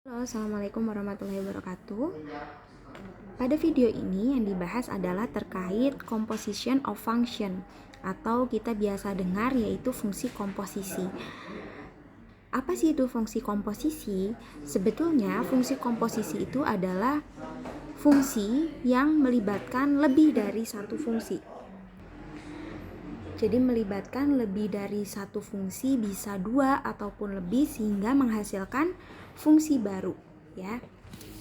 Halo, Assalamualaikum warahmatullahi wabarakatuh. Pada video ini yang dibahas adalah terkait composition of function atau kita biasa dengar yaitu fungsi komposisi. Apa sih itu fungsi komposisi? Sebetulnya fungsi komposisi itu adalah fungsi yang melibatkan lebih dari satu fungsi. Jadi melibatkan lebih dari satu fungsi, bisa dua ataupun lebih, sehingga menghasilkan fungsi baru, ya.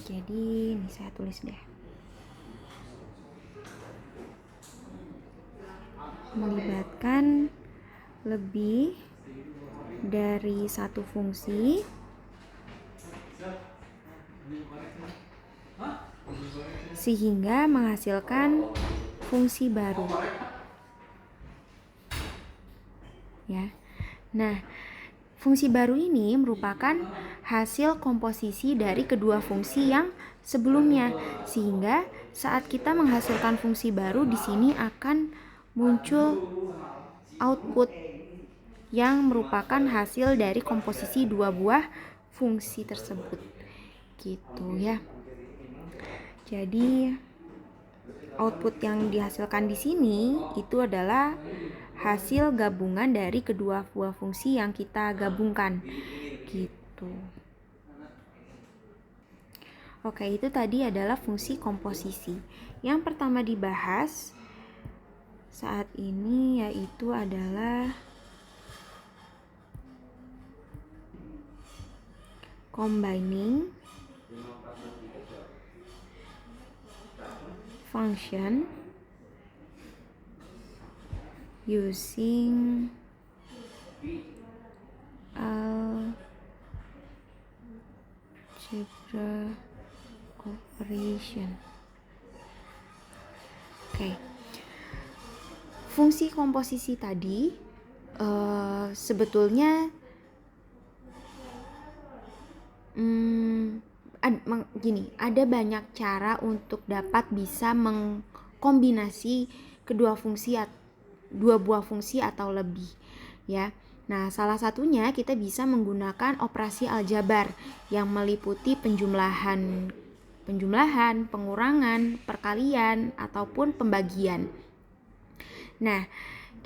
Jadi ini saya tulis deh. Melibatkan lebih dari satu fungsi sehingga menghasilkan fungsi baru. Ya. Nah, fungsi baru ini merupakan hasil komposisi dari kedua fungsi yang sebelumnya, sehingga saat kita menghasilkan fungsi baru di sini akan muncul output yang merupakan hasil dari komposisi dua buah fungsi tersebut. Gitu ya. Jadi output yang dihasilkan di sini itu adalah hasil gabungan dari kedua buah fungsi yang kita gabungkan. Gitu. Oke, itu tadi adalah fungsi komposisi. Yang pertama dibahas saat ini yaitu adalah combining function using algebra operation. Oke. Fungsi komposisi tadi sebetulnya ada banyak cara untuk dapat bisa mengkombinasi kedua dua buah fungsi atau lebih, ya. Nah, salah satunya kita bisa menggunakan operasi aljabar yang meliputi penjumlahan, pengurangan, perkalian, ataupun pembagian. Nah,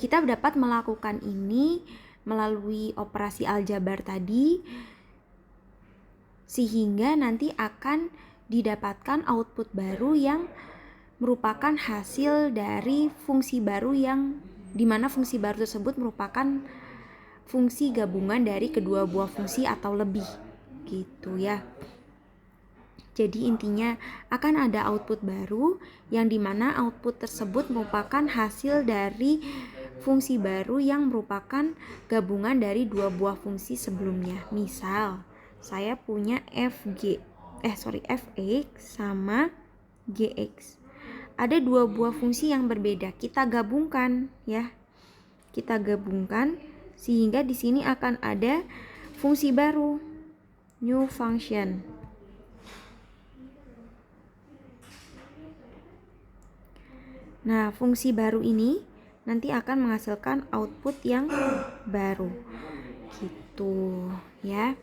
kita dapat melakukan ini melalui operasi aljabar tadi, sehingga nanti akan didapatkan output baru yang merupakan hasil dari fungsi baru yang dimana fungsi baru tersebut merupakan fungsi gabungan dari kedua buah fungsi atau lebih, gitu ya. Jadi intinya akan ada output baru yang dimana output tersebut merupakan hasil dari fungsi baru yang merupakan gabungan dari dua buah fungsi sebelumnya. Misal saya punya fx sama gx. Ada dua buah fungsi yang berbeda, kita gabungkan ya. Kita gabungkan sehingga di sini akan ada fungsi baru, new function. Nah, fungsi baru ini nanti akan menghasilkan output yang baru. Gitu ya.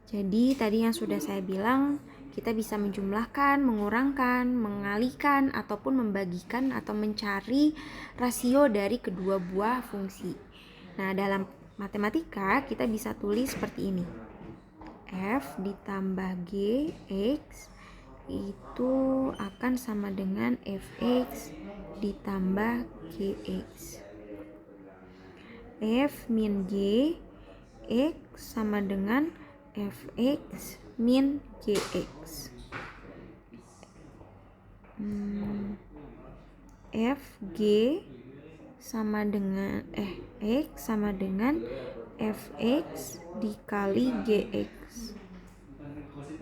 Jadi tadi yang sudah saya bilang, kita bisa menjumlahkan, mengurangkan, mengalihkan, ataupun membagikan atau mencari rasio dari kedua buah fungsi. Nah, dalam matematika kita bisa tulis seperti ini. F ditambah Gx itu akan sama dengan Fx ditambah Gx. F min G X sama dengan Fx min Gx. Fg sama dengan X sama dengan Fx dikali Gx.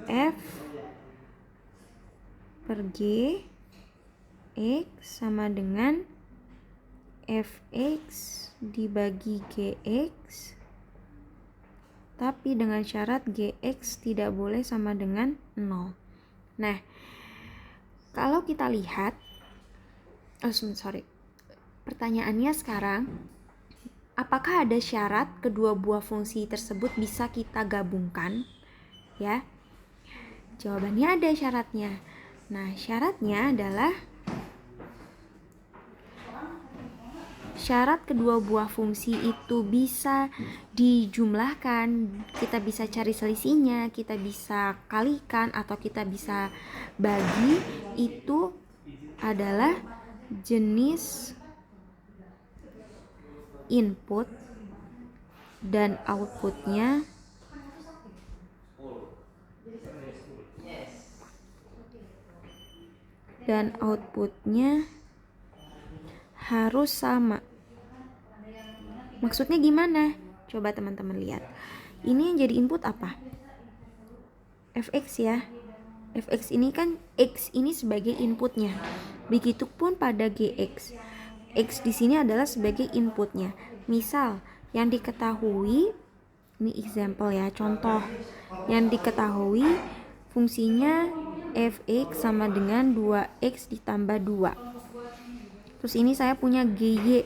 F per G X sama dengan Fx dibagi Gx, tapi dengan syarat Gx tidak boleh sama dengan 0. Nah, kalau kita lihat pertanyaannya sekarang, apakah ada syarat kedua buah fungsi tersebut bisa kita gabungkan? Ya, jawabannya ada syaratnya. Nah, syaratnya adalah syarat kedua buah fungsi itu bisa dijumlahkan, kita bisa cari selisihnya, kita bisa kalikan, atau kita bisa bagi. Itu adalah jenis input dan outputnya harus sama. Maksudnya gimana? Coba teman-teman lihat. Ini yang jadi input apa? Fx ya. Fx ini kan x ini sebagai inputnya. Begitupun pada gx. X di sini adalah sebagai inputnya. Misal yang diketahui, ini example ya, contoh. Yang diketahui fungsinya fx sama dengan 2x ditambah 2. Terus ini saya punya gy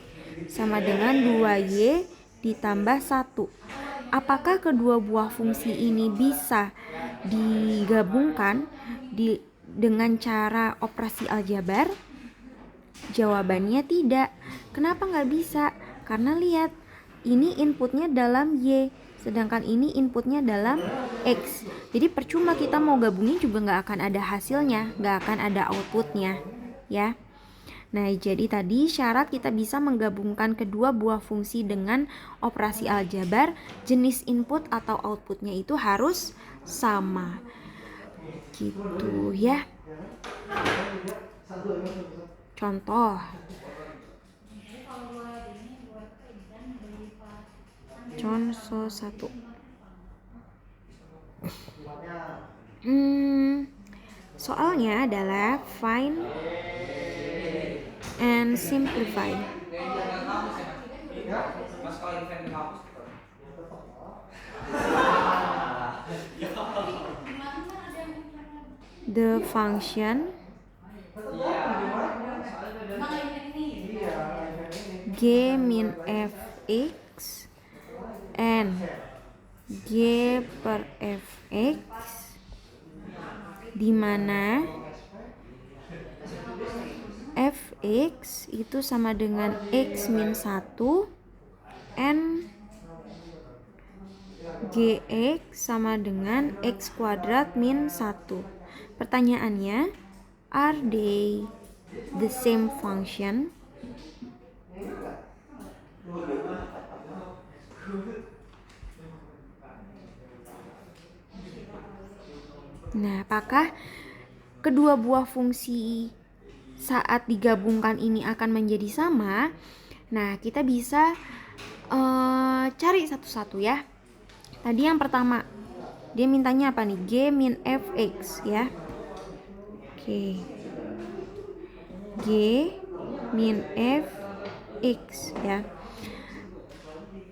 sama dengan 2y ditambah 1. Apakah kedua buah fungsi ini bisa digabungkan dengan cara operasi aljabar? Jawabannya tidak. Kenapa nggak bisa? Karena lihat, ini inputnya dalam y, sedangkan ini inputnya dalam x. Jadi percuma kita mau gabungin juga nggak akan ada hasilnya, nggak akan ada outputnya, ya. Nah, jadi tadi syarat kita bisa menggabungkan kedua buah fungsi dengan operasi aljabar, jenis input atau outputnya itu harus sama. Gitu ya. Contoh. Contoh 1. Soalnya adalah find and simplify. The function g min fx and g per fx, di mana fx itu sama dengan x min 1 and gx sama dengan x kuadrat min 1. Pertanyaannya, are they the same function? Nah, apakah kedua buah fungsi saat digabungkan ini akan menjadi sama? Nah, kita bisa cari satu-satu ya. Tadi yang pertama, dia mintanya apa nih? G min fx ya. Oke. G min fx ya.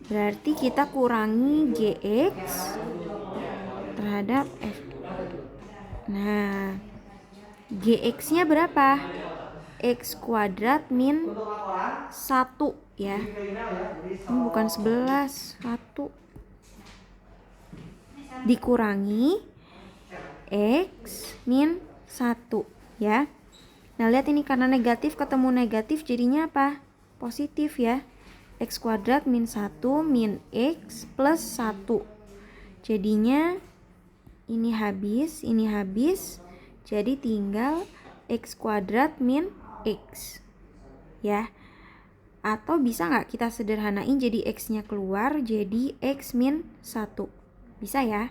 Berarti kita kurangi gx terhadap f. Nah, gx-nya berapa? X kuadrat min 1 ya. Ini bukan 11, 1. Dikurangi x min 1 ya. Nah, lihat ini karena negatif ketemu negatif jadinya apa? Positif ya. X kuadrat min 1 min x plus 1. Jadinya ini habis, jadi tinggal x kuadrat min x ya. Atau bisa nggak kita sederhanain jadi x-nya keluar jadi x min 1. Bisa ya.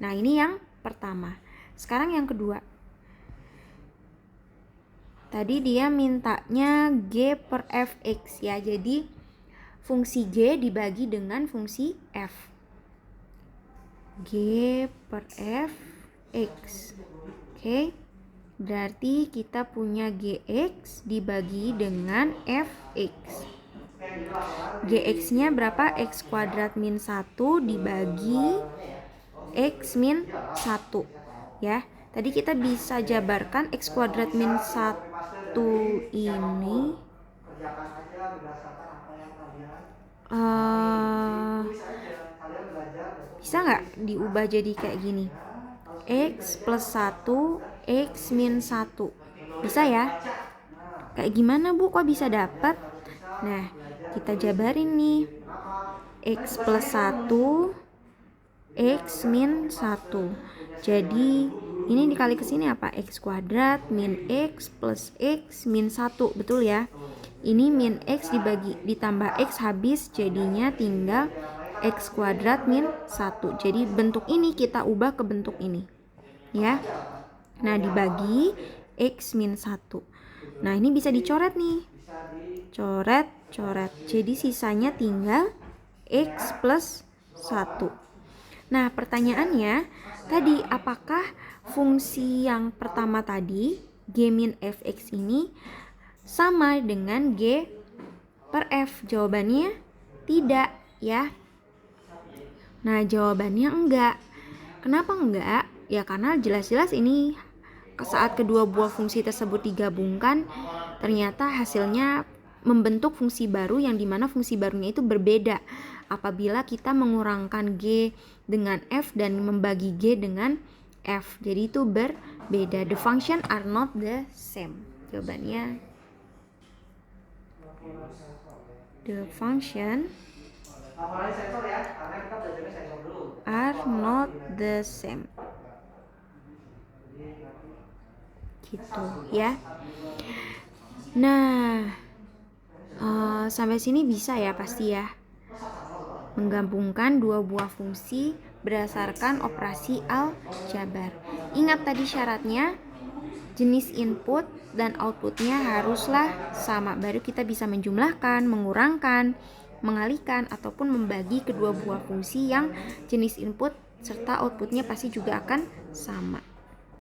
Nah, ini yang pertama. Sekarang yang kedua. Tadi dia mintanya g per fx ya. Jadi fungsi g dibagi dengan fungsi f. G per fx. Oke. Berarti kita punya gx dibagi dengan fx. Gx-nya berapa? X kuadrat min 1 dibagi x min 1 ya. Tadi kita bisa jabarkan x kuadrat min 1 ini bisa nggak diubah jadi kayak gini? X plus 1, X min 1. Bisa ya? Kayak gimana Bu, kok bisa dapat? Nah, kita jabarin nih. X plus 1, X min 1. Jadi, ini dikali ke sini apa? X kuadrat min X plus X min 1. Betul ya? Ini min X ditambah X habis, jadinya tinggal X kuadrat min 1. Jadi, bentuk ini kita ubah ke bentuk ini. Ya. Nah, dibagi X min 1. Nah, ini bisa dicoret nih. Coret. Jadi sisanya tinggal X plus 1. Nah, pertanyaannya tadi, apakah fungsi yang pertama tadi, G min Fx ini sama dengan G per F? Jawabannya tidak ya. Nah, jawabannya enggak. Kenapa enggak? Ya karena jelas-jelas ini saat kedua buah fungsi tersebut digabungkan, ternyata hasilnya membentuk fungsi baru yang dimana fungsi barunya itu berbeda apabila kita mengurangkan G dengan F dan membagi G dengan F. Jadi itu berbeda. The function are not the same. Jawabannya the function are not the same. Gitu ya. Nah, sampai sini bisa ya pasti ya. Menggabungkan dua buah fungsi berdasarkan operasi aljabar. Ingat tadi syaratnya, jenis input dan outputnya haruslah sama, baru kita bisa menjumlahkan, mengurangkan, mengalihkan, ataupun membagi kedua buah fungsi yang jenis input serta outputnya pasti juga akan sama.